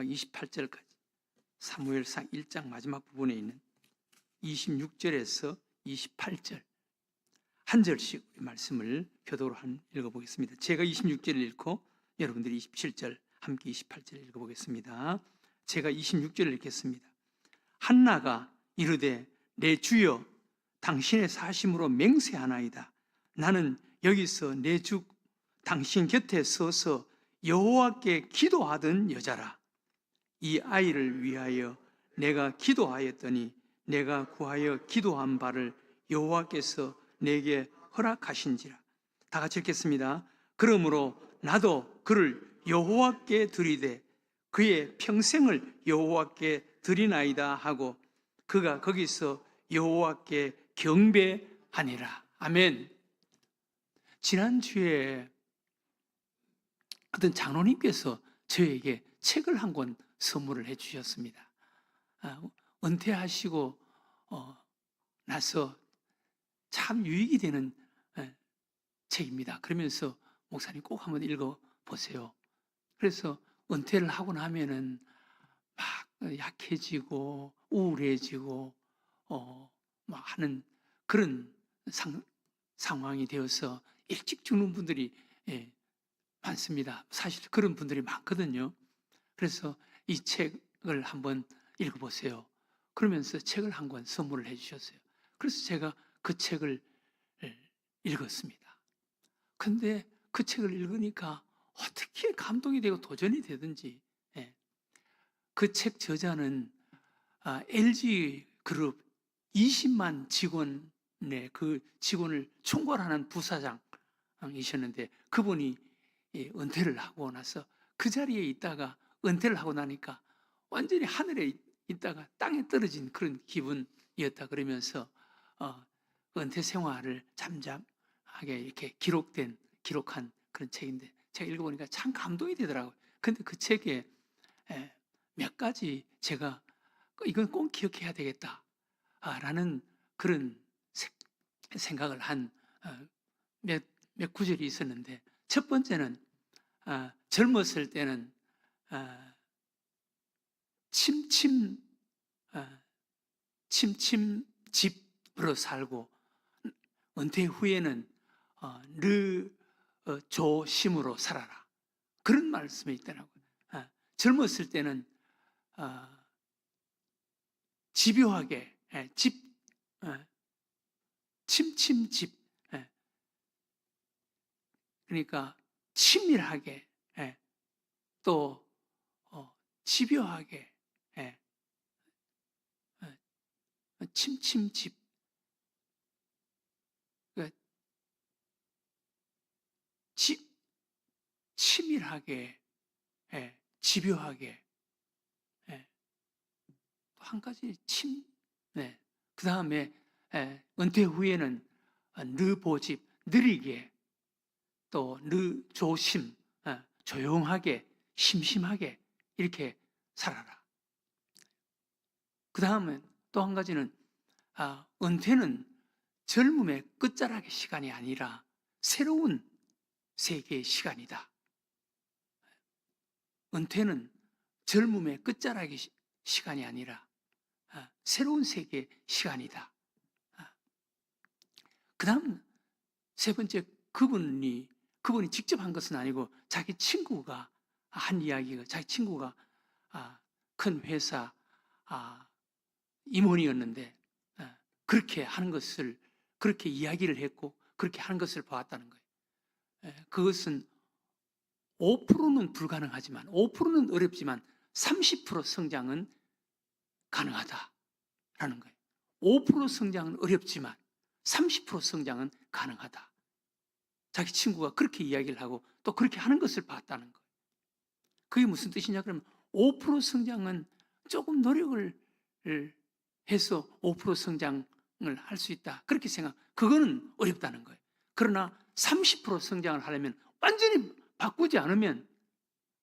28절까지 사무엘상 1장 마지막 부분에 있는 26절에서 28절 한 절씩 말씀을 교독으로 읽어보겠습니다. 제가 26절을 읽고 여러분들이 27절 함께 28절 읽어보겠습니다. 제가 26절을 읽겠습니다. 한나가 이르되 내 주여 당신의 사심으로 맹세하나이다. 나는 여기서 내 주 당신 곁에 서서 여호와께 기도하던 여자라. 이 아이를 위하여 내가 기도하였더니 내가 구하여 기도한 바를 여호와께서 내게 허락하신지라. 다 같이 읽겠습니다. 그러므로 나도 그를 여호와께 드리되 그의 평생을 여호와께 드리나이다 하고 그가 거기서 여호와께 경배하니라. 아멘. 지난주에 어떤 장로님께서 저에게 책을 한 권 선물을 해 주셨습니다. 은퇴하시고 나서 참 유익이 되는 책입니다. 그러면서 목사님 꼭 한번 읽어보세요. 그래서 은퇴를 하고 나면은 막 약해지고 우울해지고 막 하는 그런 상황이 되어서 일찍 죽는 분들이 많습니다. 사실 그런 분들이 많거든요. 그래서 이 책을 한번 읽어보세요. 그러면서 책을 한 권 선물을 해주셨어요. 그래서 제가 그 책을 읽었습니다. 근데 그 책을 읽으니까 어떻게 감동이 되고 도전이 되든지, 그 책 저자는 LG그룹 20만 직원의 그 직원을 총괄하는 부사장이셨는데 그분이 은퇴를 하고 나서 그 자리에 있다가 은퇴를 하고 나니까 완전히 하늘에 있다가 땅에 떨어진 그런 기분이었다 그러면서 은퇴 생활을 잠잠하게 이렇게 기록한 그런 책인데 제가 읽어보니까 참 감동이 되더라고요. 근데 그 책에 몇 가지 제가 이건 꼭 기억해야 되겠다라는 그런 생각을 한 몇 구절이 있었는데 첫 번째는 젊었을 때는 침침집으로 살고 은퇴 후에는 조심으로 살아라. 그런 말씀이 있더라고요. 젊었을 때는 집요하게 침침집 그러니까 치밀하게 또 집요하게 침침집 치밀하게 집요하게 또 한 가지 그 다음에 은퇴 후에는 느보집 느리게 또 느조심 조용하게 심심하게 이렇게 살아라. 그 다음에 또 한 가지는 은퇴는 젊음의 끝자락의 시간이 아니라 새로운 세계의 시간이다. 은퇴는 젊음의 끝자락의 시간이 아니라 새로운 세계의 시간이다. 그 다음 세 번째 그분이 직접 한 것은 아니고 자기 친구가 한 이야기가 자기 친구가 큰 회사 임원이었는데 그렇게 하는 것을 그렇게 이야기를 했고 그렇게 하는 것을 보았다는 거예요. 그것은 5%는 불가능하지만 5%는 어렵지만 30% 성장은 가능하다라는 거예요. 5% 성장은 어렵지만 30% 성장은 가능하다. 자기 친구가 그렇게 이야기를 하고 또 그렇게 하는 것을 봤다는 거예요. 그게 무슨 뜻이냐 그러면 5% 성장은 조금 노력을 해서 5% 성장을 할 수 있다. 그렇게 그거는 어렵다는 거예요. 그러나 30% 성장을 하려면 완전히 바꾸지 않으면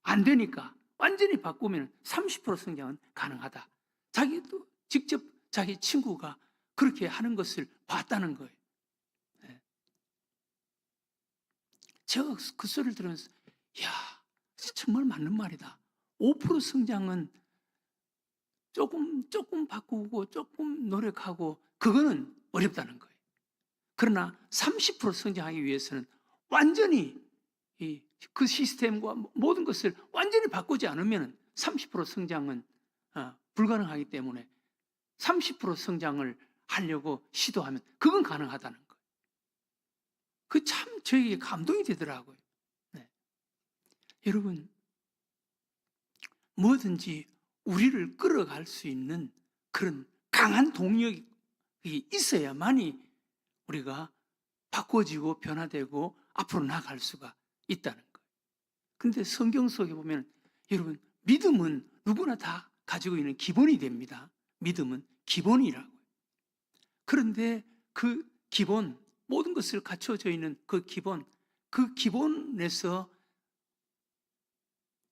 안 되니까 완전히 바꾸면 30% 성장은 가능하다. 자기도 직접 자기 친구가 그렇게 하는 것을 봤다는 거예요. 제가 그 소리를 들으면서 정말 맞는 말이다. 5% 성장은 조금 바꾸고 조금 노력하고 그거는 어렵다는 거예요. 그러나 30% 성장하기 위해서는 완전히 그 시스템과 모든 것을 완전히 바꾸지 않으면 30% 성장은 불가능하기 때문에 30% 성장을 하려고 시도하면 그건 가능하다는 거예요. 그 참 저에게 감동이 되더라고요. 네. 여러분, 뭐든지 우리를 끌어갈 수 있는 그런 강한 동력이 있어야만이 우리가 바꿔지고 변화되고 앞으로 나아갈 수가 있다는 거예요. 그런데 성경 속에 보면 여러분, 믿음은 누구나 다 가지고 있는 기본이 됩니다. 믿음은 기본이라고요. 그런데 그 기본, 모든 것을 갖춰져 있는 그 기본에서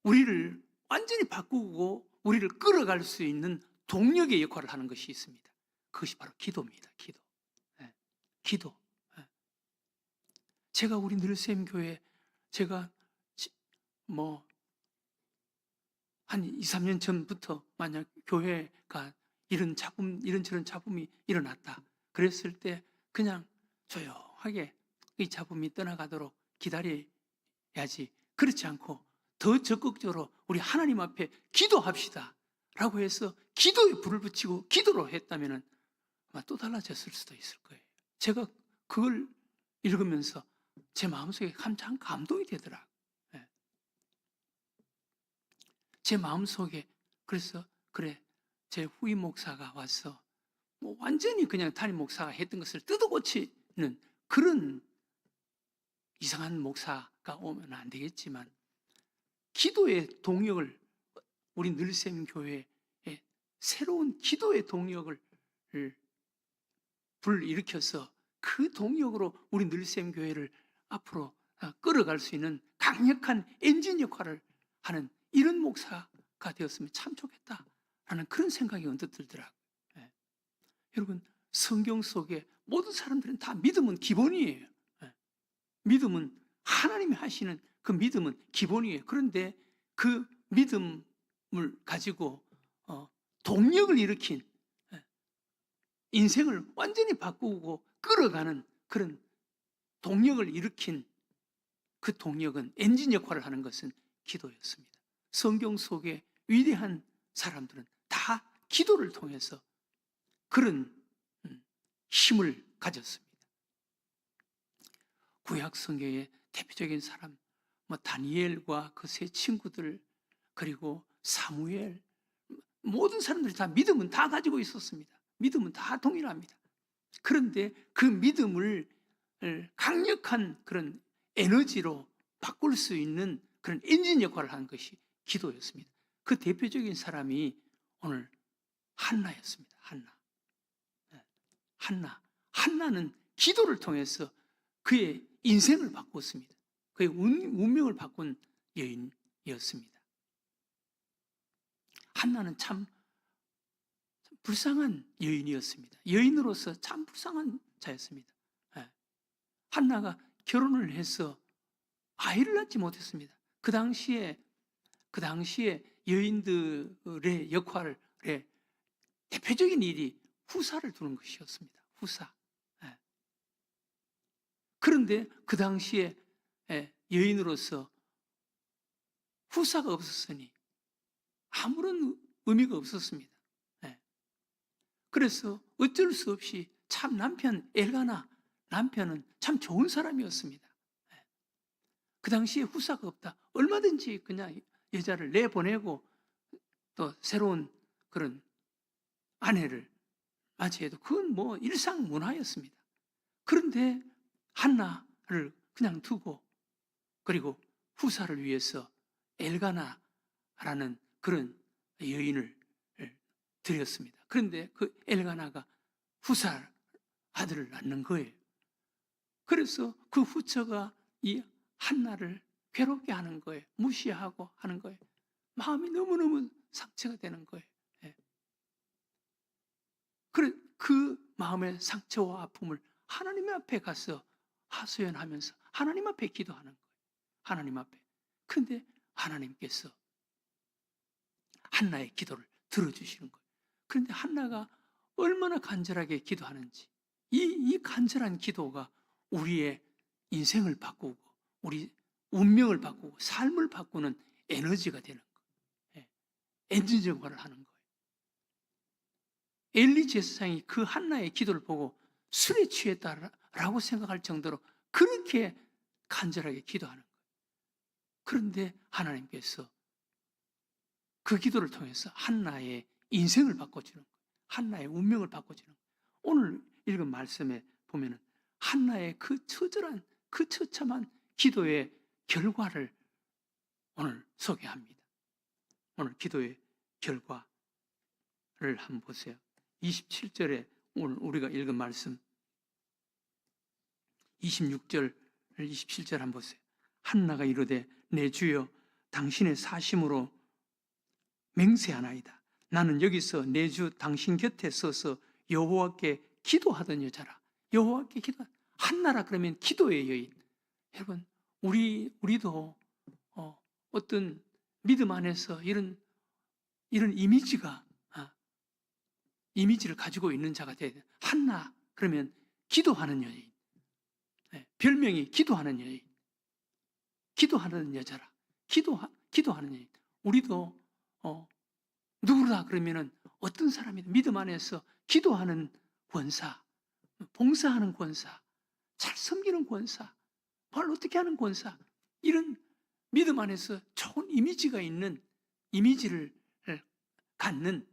우리를 완전히 바꾸고 우리를 끌어갈 수 있는 동력의 역할을 하는 것이 있습니다. 그것이 바로 기도입니다. 기도. 네. 기도. 네. 제가 우리 늘샘 교회 제가 한 2, 3년 전부터 만약 교회가 이런저런 잡음이 일어났다. 그랬을 때 그냥 조용하게 이 잡음이 떠나가도록 기다려야지. 그렇지 않고 더 적극적으로 우리 하나님 앞에 기도합시다. 라고 해서 기도에 불을 붙이고 기도로 했다면 아마 또 달라졌을 수도 있을 거예요. 제가 그걸 읽으면서 제 마음속에 참 감동이 되더라고요. 제 마음속에 그래서 제 후임 목사가 와서 완전히 그냥 담임 목사가 했던 것을 뜯어고치는 그런 이상한 목사가 오면 안 되겠지만 기도의 동력을 우리 늘샘 교회에 새로운 기도의 동력을 불일으켜서 그 동력으로 우리 늘샘 교회를 앞으로 끌어갈 수 있는 강력한 엔진 역할을 하는 이런 목사가 되었으면 참 좋겠다라는 그런 생각이 언뜻 들더라고요. 예. 여러분, 성경 속에 모든 사람들은 다 믿음은 기본이에요. 예. 믿음은 하나님이 하시는 그 믿음은 기본이에요. 그런데 그 믿음을 가지고 동력을 일으킨 인생을 완전히 바꾸고 끌어가는 그런 동력을 일으킨 그 동력은 엔진 역할을 하는 것은 기도였습니다. 성경 속에 위대한 사람들은 다 기도를 통해서 그런 힘을 가졌습니다. 구약 성경의 대표적인 사람 다니엘과 그 세 친구들 그리고 사무엘 모든 사람들이 다 믿음은 다 가지고 있었습니다. 믿음은 다 동일합니다. 그런데 그 믿음을 강력한 그런 에너지로 바꿀 수 있는 그런 엔진 역할을 하는 것이 기도였습니다. 그 대표적인 사람이 오늘 한나였습니다. 한나는 기도를 통해서 그의 인생을 바꿨습니다. 그의 운명을 바꾼 여인이었습니다. 한나는 참 불쌍한 여인이었습니다. 여인으로서 참 불쌍한 자였습니다. 한나가 결혼을 해서 아이를 낳지 못했습니다. 그 당시에 여인들의 역할에 대표적인 일이 후사를 두는 것이었습니다. 후사. 그런데 그 당시에 여인으로서 후사가 없었으니 아무런 의미가 없었습니다. 그래서 어쩔 수 없이 참 남편 엘가나 남편은 참 좋은 사람이었습니다. 그 당시에 후사가 없다. 얼마든지 그냥 여자를 내보내고 또 새로운 그런 아내를 맞이해도 그건 일상 문화였습니다. 그런데 한나를 그냥 두고 그리고 후사를 위해서 엘가나라는 그런 여인을 드렸습니다. 그런데 그 엘가나가 후사 아들을 낳는 거예요. 그래서 그 후처가 이 한나를 괴롭게 하는 거예요. 무시하고 하는 거예요. 마음이 너무너무 상처가 되는 거예요. 그 마음의 상처와 아픔을 하나님 앞에 가서 하소연하면서 하나님 앞에 기도하는 거예요. 하나님 앞에. 근데 하나님께서 한나의 기도를 들어주시는 거예요. 그런데 한나가 얼마나 간절하게 기도하는지, 이 간절한 기도가 우리의 인생을 바꾸고 우리 운명을 바꾸고 삶을 바꾸는 에너지가 되는 거예요. 엔진 역할을 하는 거예요. 엘리 제사장이 그 한나의 기도를 보고 술에 취했다라고 생각할 정도로 그렇게 간절하게 기도하는 거예요. 그런데 하나님께서 그 기도를 통해서 한나의 인생을 바꿔주는 거예요. 한나의 운명을 바꿔주는 거예요. 오늘 읽은 말씀에 보면은 한나의 그 처절한, 그 처참한 기도의 결과를 오늘 소개합니다. 오늘 기도의 결과를 한번 보세요. 27절에 오늘 우리가 읽은 말씀 26절, 27절 한번 보세요. 한나가 이르되 내 주여 당신의 사심으로 맹세하나이다. 나는 여기서 내 주 당신 곁에 서서 여호와께 기도하던 여자라. 여호와께 기도. 한나라 그러면 기도의 여인. 여러분 우리도 어떤 믿음 안에서 이런 이미지를 가지고 있는 자가 돼야 돼. 한나 그러면 기도하는 여인. 별명이 기도하는 여인. 기도하는 여자라. 기도하는 여인. 우리도 누구라 그러면은 어떤 사람이든 믿음 안에서 기도하는 권사, 봉사하는 권사, 잘 섬기는 권사, 뭘 어떻게 하는 권사, 이런 믿음 안에서 좋은 이미지가 있는, 이미지를 갖는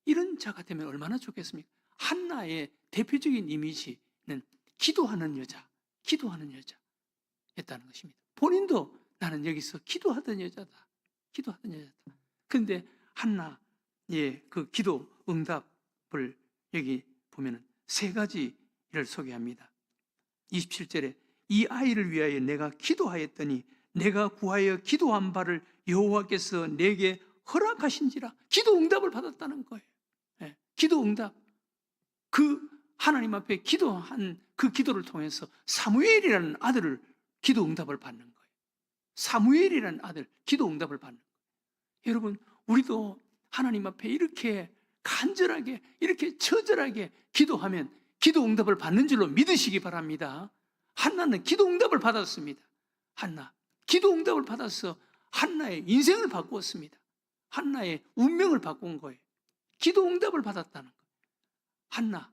이런 자가 되면 얼마나 좋겠습니까? 한나의 대표적인 이미지는 기도하는 여자였다는 것입니다. 본인도 나는 여기서 기도하던 여자다. 그런데 한나의 그 기도 응답을 여기 보면 세 가지를 소개합니다. 27절에 이 아이를 위하여 내가 기도하였더니 내가 구하여 기도한 바를 여호와께서 내게 허락하신지라. 기도 응답을 받았다는 거예요. 기도 응답. 그 하나님 앞에 기도한 그 기도를 통해서 사무엘이라는 아들을 기도 응답을 받는 거예요. 사무엘이라는 아들 기도 응답을 받는 거예요. 여러분 우리도 하나님 앞에 이렇게 간절하게 이렇게 처절하게 기도하면 기도 응답을 받는 줄로 믿으시기 바랍니다. 한나는 기도 응답을 받았습니다. 한나 기도 응답을 받아서 한나의 인생을 바꾸었습니다. 한나의 운명을 바꾼 거예요. 기도 응답을 받았다는 거예요. 한나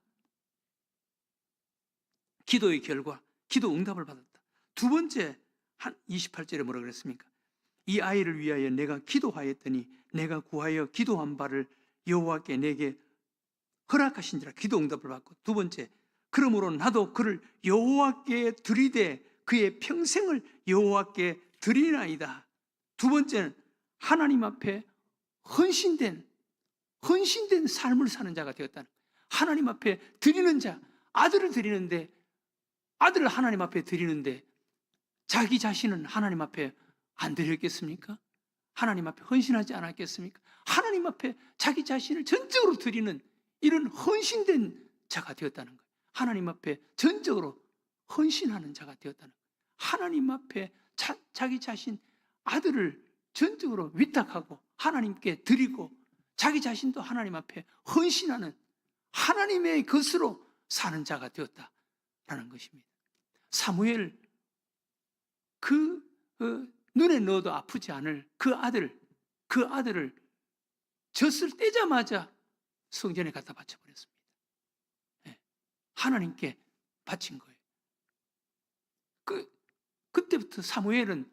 기도의 결과 기도 응답을 받았다. 두 번째 28절에 뭐라 그랬습니까? 이 아이를 위하여 내가 기도하였더니 내가 구하여 기도한 바를 여호와께 내게 허락하신지라. 기도 응답을 받고, 두 번째 그러므로 나도 그를 여호와께 드리되 그의 평생을 여호와께 드리나이다. 두 번째는 하나님 앞에 헌신된 삶을 사는 자가 되었다는 거예요. 하나님 앞에 드리는 자, 아들을 드리는데, 아들을 하나님 앞에 드리는데 자기 자신은 하나님 앞에 안 드렸겠습니까? 하나님 앞에 헌신하지 않았겠습니까? 하나님 앞에 자기 자신을 전적으로 드리는 이런 헌신된 자가 되었다는 거예요. 하나님 앞에 전적으로 헌신하는 자가 되었다는 거예요. 하나님 앞에 자기 자신 아들을 전적으로 위탁하고 하나님께 드리고 자기 자신도 하나님 앞에 헌신하는 하나님의 것으로 사는 자가 되었다라는 것입니다. 사무엘 눈에 넣어도 아프지 않을 그 아들을 젖을 떼자마자 성전에 갖다 바쳐버렸습니다. 하나님께 바친 거예요. 그때부터 사무엘은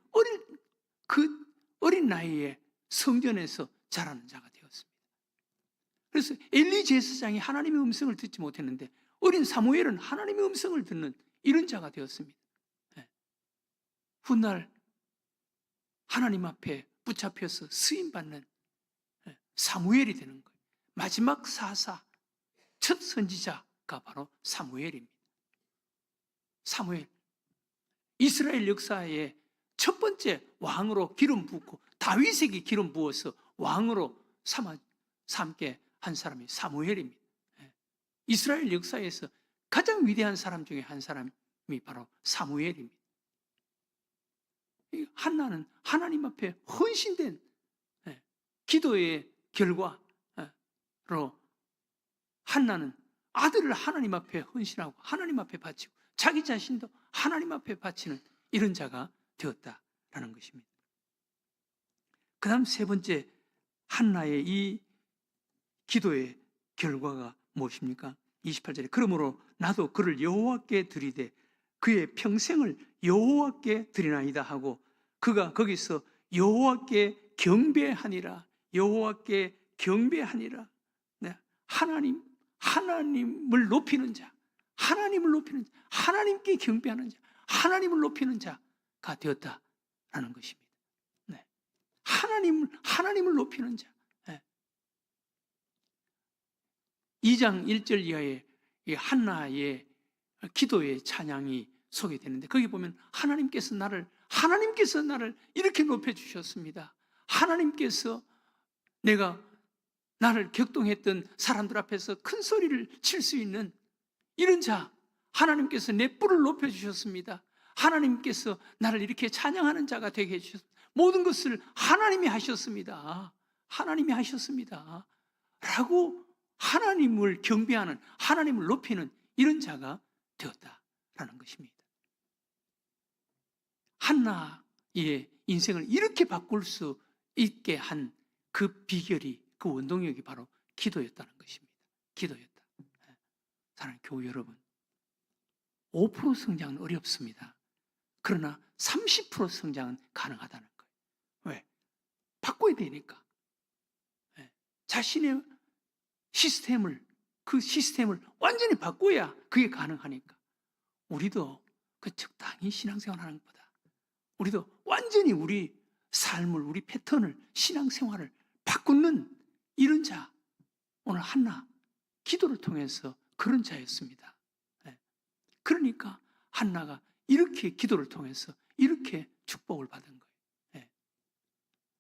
어린 나이에 성전에서 자라는 자가 되었습니다. 그래서 엘리 제사장이 하나님의 음성을 듣지 못했는데 어린 사무엘은 하나님의 음성을 듣는 이런 자가 되었습니다. 훗날 하나님 앞에 붙잡혀서 쓰임받는 사무엘이 되는 거예요. 마지막 사사, 첫 선지자가 바로 사무엘입니다. 사무엘, 이스라엘 역사의 첫 번째 왕으로 기름 붓고 다윗에게 기름 부어서 왕으로 삼게 한 사람이 사무엘입니다. 이스라엘 역사에서 가장 위대한 사람 중에 한 사람이 바로 사무엘입니다. 한나는 하나님 앞에 헌신된 기도의 결과로 한나는 아들을 하나님 앞에 헌신하고 하나님 앞에 바치고 자기 자신도 하나님 앞에 바치는 이런 자가 되었다라는 것입니다. 그 다음 세 번째 한나의 이 기도의 결과가 무엇입니까? 28절에 그러므로 나도 그를 여호와께 드리되 그의 평생을 여호와께 드리나이다 하고 그가 거기서 여호와께 경배하니라. 여호와께 경배하니라. 네. 하나님을 높이는 자, 하나님을 높이는 자, 하나님께 경배하는 자, 하나님을 높이는 자가 되었다라는 것입니다. 네. 하나님을 높이는 자. 네. 2장 1절 이하에 이 한나의 기도의 찬양이 소개되는데 거기 보면 하나님께서 나를 이렇게 높여주셨습니다. 하나님께서 내가 나를 격동했던 사람들 앞에서 큰 소리를 칠 수 있는 이런 자, 하나님께서 내 뿔을 높여주셨습니다. 하나님께서 나를 이렇게 찬양하는 자가 되게 해주셨습니다. 모든 것을 하나님이 하셨습니다. 하나님이 하셨습니다. 라고 하나님을 경배하는, 하나님을 높이는 이런 자가 되었다라는 것입니다. 한나의 인생을 이렇게 바꿀 수 있게 한 그 비결이, 그 원동력이 바로 기도였다는 것입니다. 기도였다. 사랑하는 교우 여러분, 5% 성장은 어렵습니다. 그러나 30% 성장은 가능하다는 거예요. 왜? 바꿔야 되니까. 자신의 그 시스템을 완전히 바꿔야 그게 가능하니까. 우리도 그 적당히 신앙생활 하는 것보다 우리도 완전히 우리 삶을, 우리 패턴을, 신앙생활을 바꾸는 이런 자, 오늘 한나 기도를 통해서 그런 자였습니다. 그러니까 한나가 이렇게 기도를 통해서 이렇게 축복을 받은 거예요.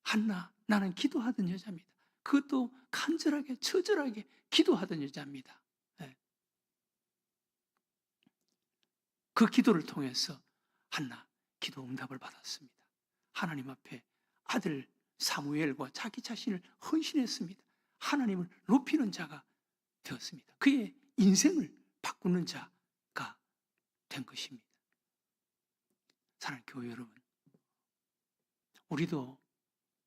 한나, 나는 기도하던 여자입니다. 그것도 간절하게, 처절하게 기도하던 여자입니다. 그 기도를 통해서 한나 기도 응답을 받았습니다. 하나님 앞에 아들 사무엘과 자기 자신을 헌신했습니다. 하나님을 높이는 자가 되었습니다. 그의 인생을 바꾸는 자가 된 것입니다. 사랑하는 교회 여러분, 우리도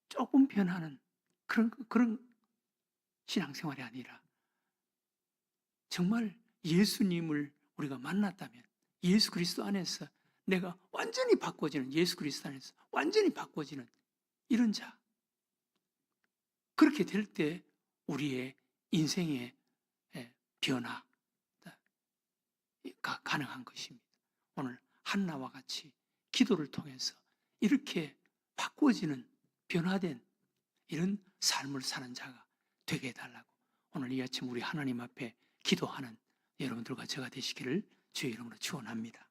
조금 변하는 그런 신앙생활이 아니라 정말 예수님을 우리가 만났다면 예수 그리스도 안에서 내가 완전히 바꿔지는, 예수 그리스도 안에서 완전히 바꿔지는 이런 자, 그렇게 될 때 우리의 인생의 변화가 가능한 것입니다. 오늘 한나와 같이 기도를 통해서 이렇게 바꿔지는, 변화된 이런 삶을 사는 자가 되게 해달라고 오늘 이 아침 우리 하나님 앞에 기도하는 여러분들과 제가 되시기를 주의 이름으로 축원합니다.